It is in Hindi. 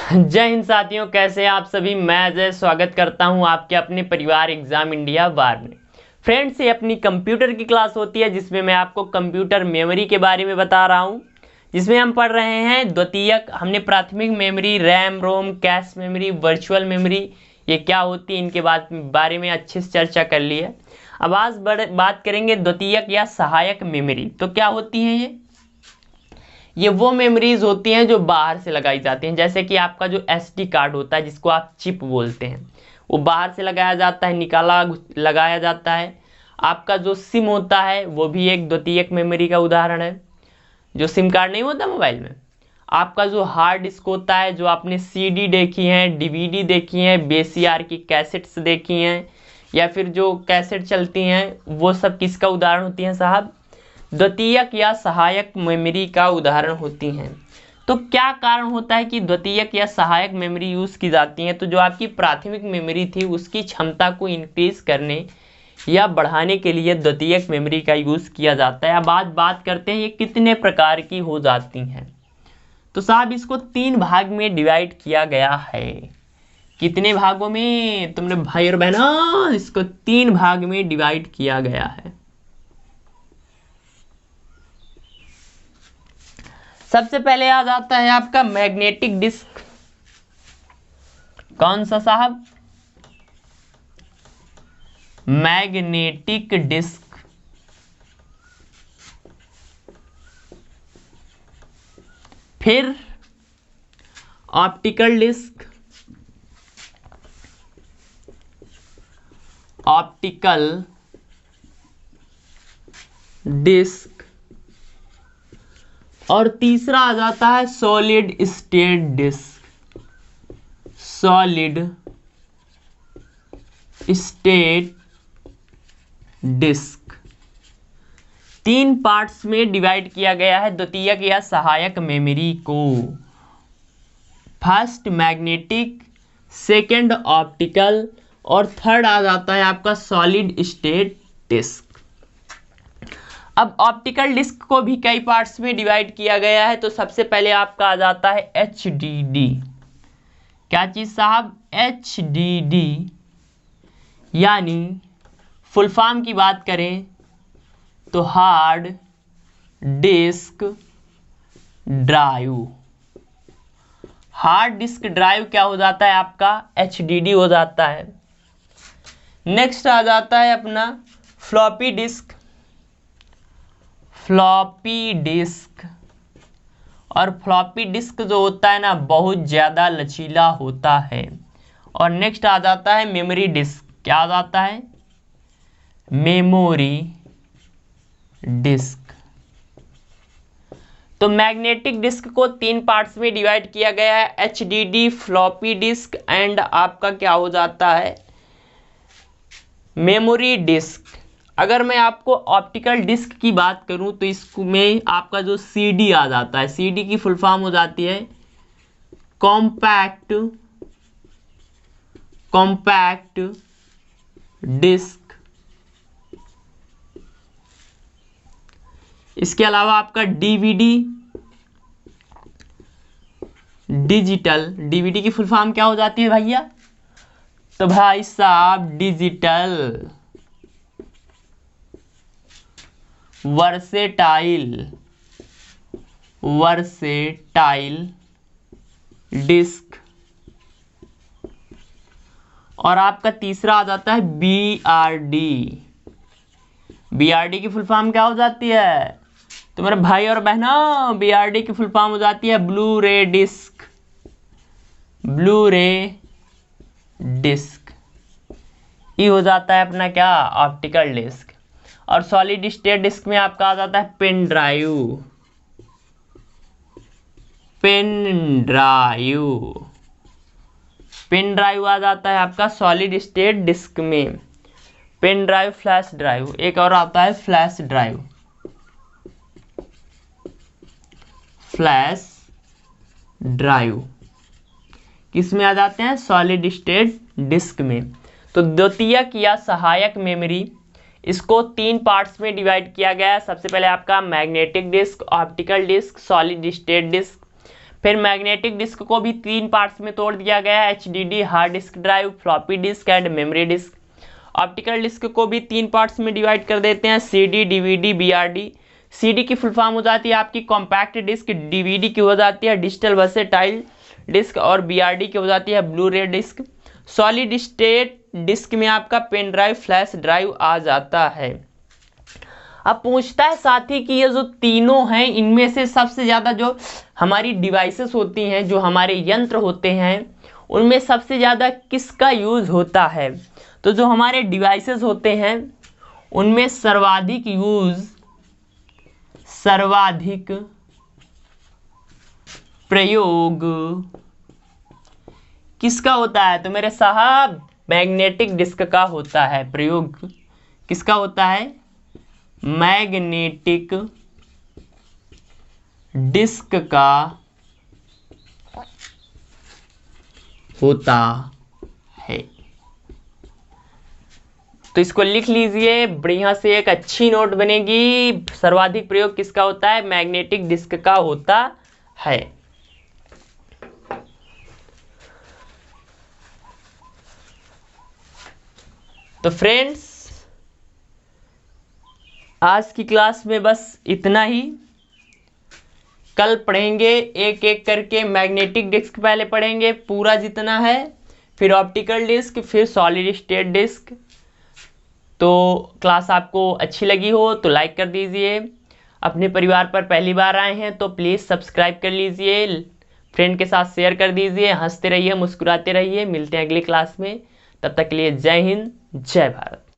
जय हिंद साथियों, कैसे हैं आप सभी। मैं अजय स्वागत करता हूं आपके अपने परिवार एग्जाम इंडिया वार में। फ्रेंड्स, ये अपनी कंप्यूटर की क्लास होती है जिसमें मैं आपको कंप्यूटर मेमोरी के बारे में बता रहा हूं, जिसमें हम पढ़ रहे हैं द्वितीयक। हमने प्राथमिक memory, RAM ROM, cache memory, virtual memory, ये क्या होती है इनके बारे में अच्छे से चर्चा कर ली है। अब आज बात करेंगे द्वितीयक या सहायक मेमोरी। तो क्या होती है ये वो मेमोरीज होती हैं जो बाहर से लगाई जाती हैं। जैसे कि आपका जो एसडी कार्ड होता है, जिसको आप चिप बोलते हैं, वो बाहर से लगाया जाता है, लगाया जाता है। आपका जो सिम होता है वो भी एक द्वितीयक मेमोरी का उदाहरण है। जो सिम कार्ड नहीं होता मोबाइल में, आपका जो हार्ड डिस्क होता है, जो आपने सीडी देखी हैं, डीवीडी देखी हैं, वीसीआर की कैसेट्स देखी हैं, या फिर जो कैसेट चलती हैं, वो सब किसका उदाहरण होती हैं साहब? द्वितीयक या सहायक मेमोरी का उदाहरण होती हैं। तो क्या कारण होता है कि द्वितीयक या सहायक मेमोरी यूज़ की जाती हैं? तो जो आपकी प्राथमिक मेमोरी थी उसकी क्षमता को इंक्रीज करने या बढ़ाने के लिए द्वितीयक मेमोरी का यूज़ किया जाता है। अब आज बात करते हैं ये कितने प्रकार की हो जाती हैं। तो साहब इसको 3 भाग में डिवाइड किया गया है। कितने भागों में तुमने भाई और बहना? इसको 3 भाग में डिवाइड किया गया है। सबसे पहले आ जाता है आपका मैग्नेटिक डिस्क। कौन सा साहब? Magnetic disk. फिर ऑप्टिकल डिस्क। Optical disk. और तीसरा आ जाता है solid state disk. Solid state disk. 3 parts में डिवाइड किया गया है द्वितीयक या सहायक मेमोरी को। फर्स्ट मैग्नेटिक, सेकंड ऑप्टिकल, और थर्ड आ जाता है आपका सॉलिड स्टेट डिस्क। अब ऑप्टिकल डिस्क को भी कई पार्ट्स में डिवाइड किया गया है। तो सबसे पहले आपका आ जाता है एचडीडी। क्या चीज साहब? एचडीडी, यानी फुल फॉर्म की बात करें तो hard disk drive. Hard disk drive क्या हो जाता है आपका? एचडीडी हो जाता है। नेक्स्ट आ जाता है अपना फ्लॉपी डिस्क। Floppy disk. और फ्लॉपी डिस्क जो होता है ना, बहुत ज़्यादा लचीला होता है। और नेक्स्ट आ जाता है मेमोरी डिस्क। क्या आ जाता है? Memory disk. तो मैग्नेटिक डिस्क को 3 पार्ट्स में डिवाइड किया गया है, एचडीडी, फ्लॉपी डिस्क एंड आपका क्या हो जाता है? Memory disk. अगर मैं आपको ऑप्टिकल डिस्क की बात करूं तो इसमें आपका जो सीडी आ जाता है, सीडी की फुल फॉर्म हो जाती है कॉम्पैक्ट डिस्क। इसके अलावा आपका डीवीडी, डिजिटल। डीवीडी की फुल फॉर्म क्या हो जाती है भैया? तो भाई साहब डिजिटल वर्सेटाइल डिस्क। और आपका तीसरा आ जाता है बीआरडी। बीआरडी की फुल फॉर्म क्या हो जाती है तो मेरे भाई और बहनों? बीआरडी की फुल फॉर्म हो जाती है ब्लू रे डिस्क। ब्लू रे डिस्क ये हो जाता है अपना क्या? Optical disk. और सॉलिड स्टेट डिस्क में आपका आ जाता है पेन ड्राइव। पेन ड्राइव आ जाता है आपका सॉलिड स्टेट डिस्क में। पेन ड्राइव, फ्लैश ड्राइव, एक और आता है फ्लैश ड्राइव। फ्लैश ड्राइव किस में आ जाते हैं? सॉलिड स्टेट डिस्क में। तो द्वितीयक या सहायक मेमोरी, इसको 3 पार्ट्स में डिवाइड किया गया है। सबसे पहले आपका magnetic disk, optical disk, solid state disk. फिर मैग्नेटिक डिस्क को भी 3 पार्ट्स में तोड़ दिया गया है, HDD hard disk drive, floppy disk and memory disk. Optical disk को भी 3 पार्ट्स में डिवाइड कर देते हैं, CD, DVD, BRD। CD की फुल फॉर्म हो जाती है आपकी कॉम्पैक्ट डिस्क, DVD की हो जाती है डिजिटल वर्सेटाइल डिस्क और BRD की हो जाती है ब्लू रे डिस्क। सॉलिड स्टेट डिस्क में आपका पेन ड्राइव, फ्लैश ड्राइव आ जाता है। अब पूछता है साथी कि ये जो तीनों हैं इनमें से सबसे ज़्यादा जो हमारी डिवाइसेस होती हैं, जो हमारे यंत्र होते हैं, उनमें सबसे ज़्यादा किसका यूज़ होता है? तो जो हमारे डिवाइसेस होते हैं उनमें सर्वाधिक प्रयोग किसका होता है? तो मेरे साहब मैग्नेटिक डिस्क का होता है। प्रयोग किसका होता है? मैग्नेटिक डिस्क का होता है। तो इसको लिख लीजिए बढ़िया से, एक अच्छी नोट बनेगी। सर्वाधिक प्रयोग किसका होता है? मैग्नेटिक डिस्क का होता है। तो फ्रेंड्स आज की क्लास में बस इतना ही। कल पढ़ेंगे एक एक करके। मैग्नेटिक डिस्क पहले पढ़ेंगे पूरा जितना है, फिर ऑप्टिकल डिस्क, फिर सॉलिड स्टेट डिस्क। तो क्लास आपको अच्छी लगी हो तो लाइक कर दीजिए। अपने परिवार पर पहली बार आए हैं तो प्लीज़ सब्सक्राइब कर लीजिए, फ्रेंड के साथ शेयर कर दीजिए। हंसते रहिए, मुस्कुराते रहिए। मिलते हैं अगली क्लास में, तब तक के लिए जय हिंद, जय भारत।